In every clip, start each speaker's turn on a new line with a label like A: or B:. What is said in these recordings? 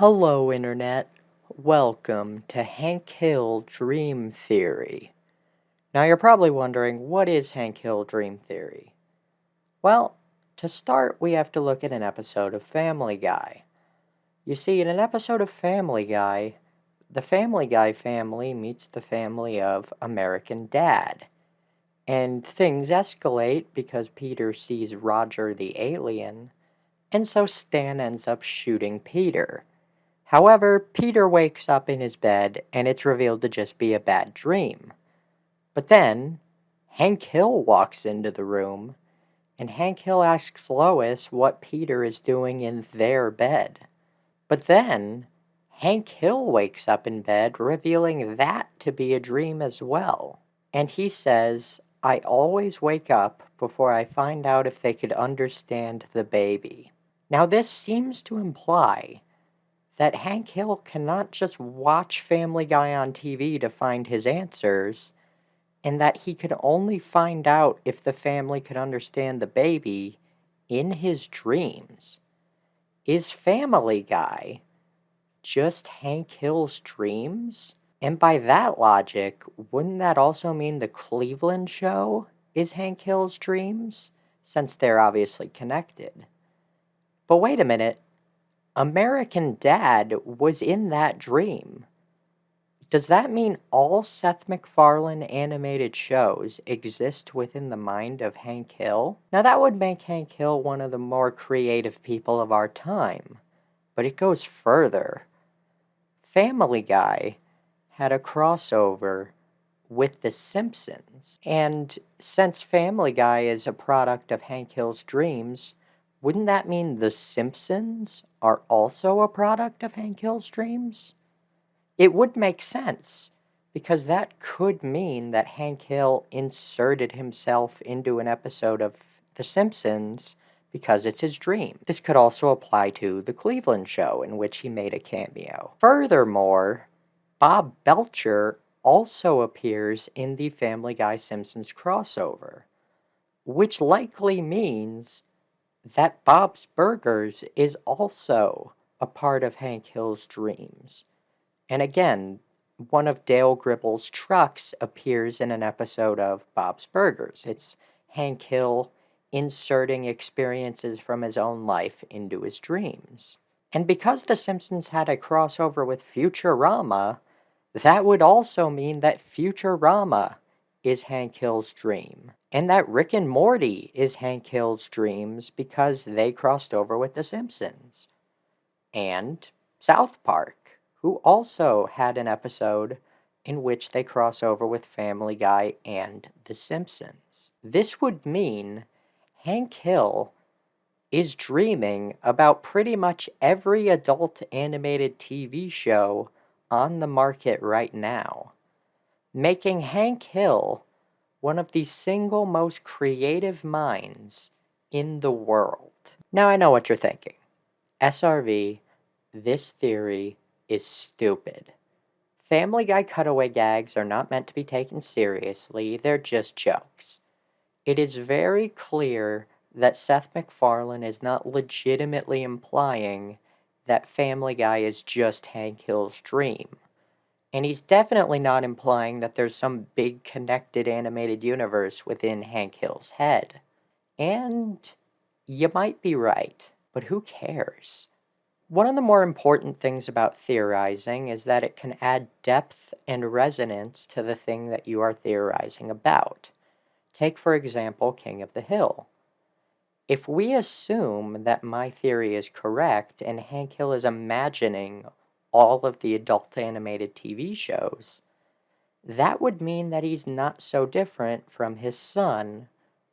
A: Hello, Internet. Welcome to Hank Hill Dream Theory. Now, you're probably wondering, what is Hank Hill Dream Theory? Well, to start, we have to look at an episode of Family Guy. You see, in an episode of Family Guy, the Family Guy family meets the family of American Dad. And things escalate because Peter sees Roger the alien, and so Stan ends up shooting Peter. However, Peter wakes up in his bed and it's revealed to just be a bad dream. But then, Hank Hill walks into the room, and Hank Hill asks Lois what Peter is doing in their bed. But then, Hank Hill wakes up in bed, revealing that to be a dream as well. And he says, "I always wake up before I find out if they could understand the baby." Now, this seems to imply that Hank Hill cannot just watch Family Guy on TV to find his answers, and that he could only find out if the family could understand the baby in his dreams. Is Family Guy just Hank Hill's dreams? And by that logic, wouldn't that also mean the Cleveland show is Hank Hill's dreams, since they're obviously connected? But wait a minute. American Dad was in that dream. Does that mean all Seth MacFarlane animated shows exist within the mind of Hank Hill? Now that would make Hank Hill one of the more creative people of our time, but it goes further. Family Guy had a crossover with The Simpsons, and since Family Guy is a product of Hank Hill's dreams, wouldn't that mean The Simpsons are also a product of Hank Hill's dreams? It would make sense, because that could mean that Hank Hill inserted himself into an episode of The Simpsons because it's his dream. This could also apply to The Cleveland Show, in which he made a cameo. Furthermore, Bob Belcher also appears in the Family Guy Simpsons crossover, which likely means that Bob's Burgers is also a part of Hank Hill's dreams. And again, one of Dale Gribble's trucks appears in an episode of Bob's Burgers. It's Hank Hill inserting experiences from his own life into his dreams. And because The Simpsons had a crossover with Futurama, that would also mean that Futurama is Hank Hill's dream. And that Rick and Morty is Hank Hill's dreams because they crossed over with The Simpsons. And South Park, who also had an episode in which they cross over with Family Guy and The Simpsons. This would mean Hank Hill is dreaming about pretty much every adult animated TV show on the market right now, making Hank Hill one of the single most creative minds in the world. Now I know what you're thinking. SRV, this theory is stupid. Family Guy cutaway gags are not meant to be taken seriously, they're just jokes. It is very clear that Seth MacFarlane is not legitimately implying that Family Guy is just Hank Hill's dream. And he's definitely not implying that there's some big connected animated universe within Hank Hill's head. And you might be right, but who cares? One of the more important things about theorizing is that it can add depth and resonance to the thing that you are theorizing about. Take, for example, King of the Hill. If we assume that my theory is correct and Hank Hill is imagining all of the adult animated TV shows, that would mean that he's not so different from his son,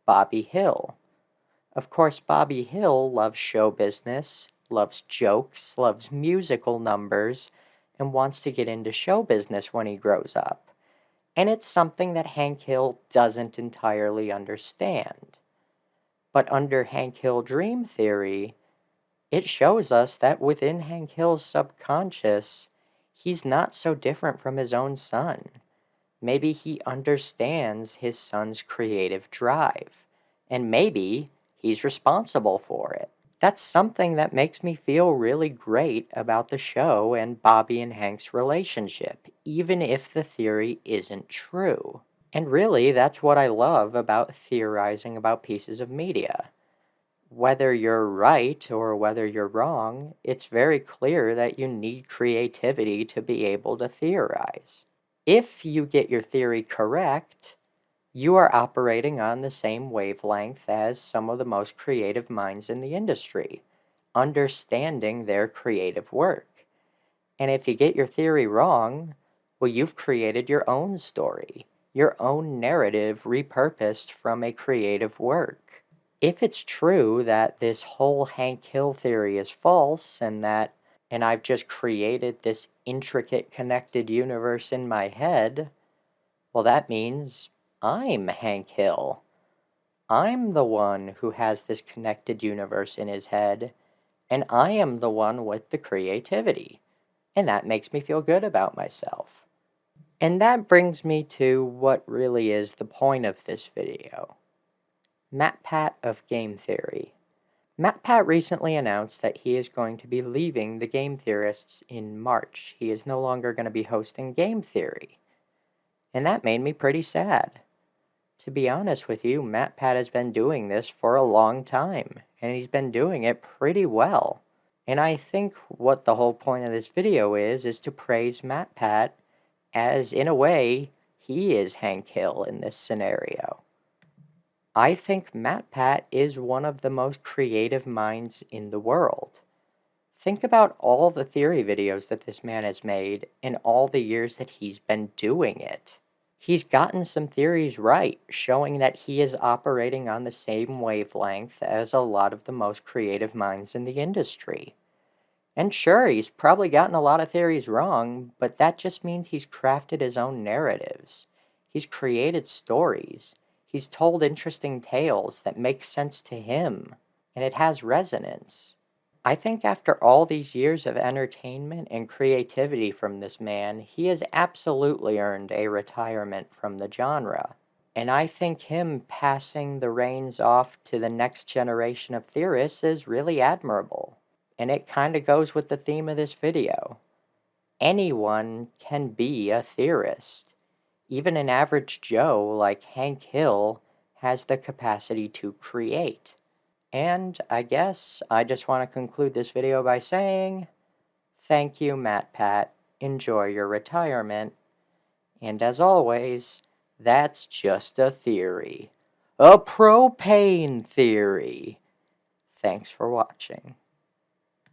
A: Bobby Hill. Of course, Bobby Hill loves show business, loves jokes, loves musical numbers, and wants to get into show business when he grows up. And it's something that Hank Hill doesn't entirely understand. But under Hank Hill Dream Theory, it shows us that within Hank Hill's subconscious, he's not so different from his own son. Maybe he understands his son's creative drive, and maybe he's responsible for it. That's something that makes me feel really great about the show and Bobby and Hank's relationship, even if the theory isn't true. And really, that's what I love about theorizing about pieces of media. Whether you're right or whether you're wrong, it's very clear that you need creativity to be able to theorize. If you get your theory correct, you are operating on the same wavelength as some of the most creative minds in the industry, understanding their creative work. And if you get your theory wrong, well, you've created your own story, your own narrative repurposed from a creative work. If it's true that this whole Hank Hill theory is false and I've just created this intricate connected universe in my head, well, that means I'm Hank Hill. I'm the one who has this connected universe in his head, and I am the one with the creativity. And that makes me feel good about myself. And that brings me to what really is the point of this video. MatPat of Game Theory. MatPat recently announced that he is going to be leaving the Game Theorists in March. He is no longer going to be hosting Game Theory. And that made me pretty sad. To be honest with you, MatPat has been doing this for a long time, and he's been doing it pretty well. And I think what the whole point of this video is to praise MatPat as, in a way, he is Hank Hill in this scenario. I think MatPat is one of the most creative minds in the world. Think about all the theory videos that this man has made in all the years that he's been doing it. He's gotten some theories right, showing that he is operating on the same wavelength as a lot of the most creative minds in the industry. And sure, he's probably gotten a lot of theories wrong, but that just means he's crafted his own narratives. He's created stories. He's told interesting tales that make sense to him, and it has resonance. I think after all these years of entertainment and creativity from this man, he has absolutely earned a retirement from the genre. And I think him passing the reins off to the next generation of theorists is really admirable. And it kind of goes with the theme of this video. Anyone can be a theorist. Even an average Joe like Hank Hill has the capacity to create. And I guess I just want to conclude this video by saying, thank you, MatPat. Enjoy your retirement. And as always, that's just a theory. A propane theory. Thanks for watching.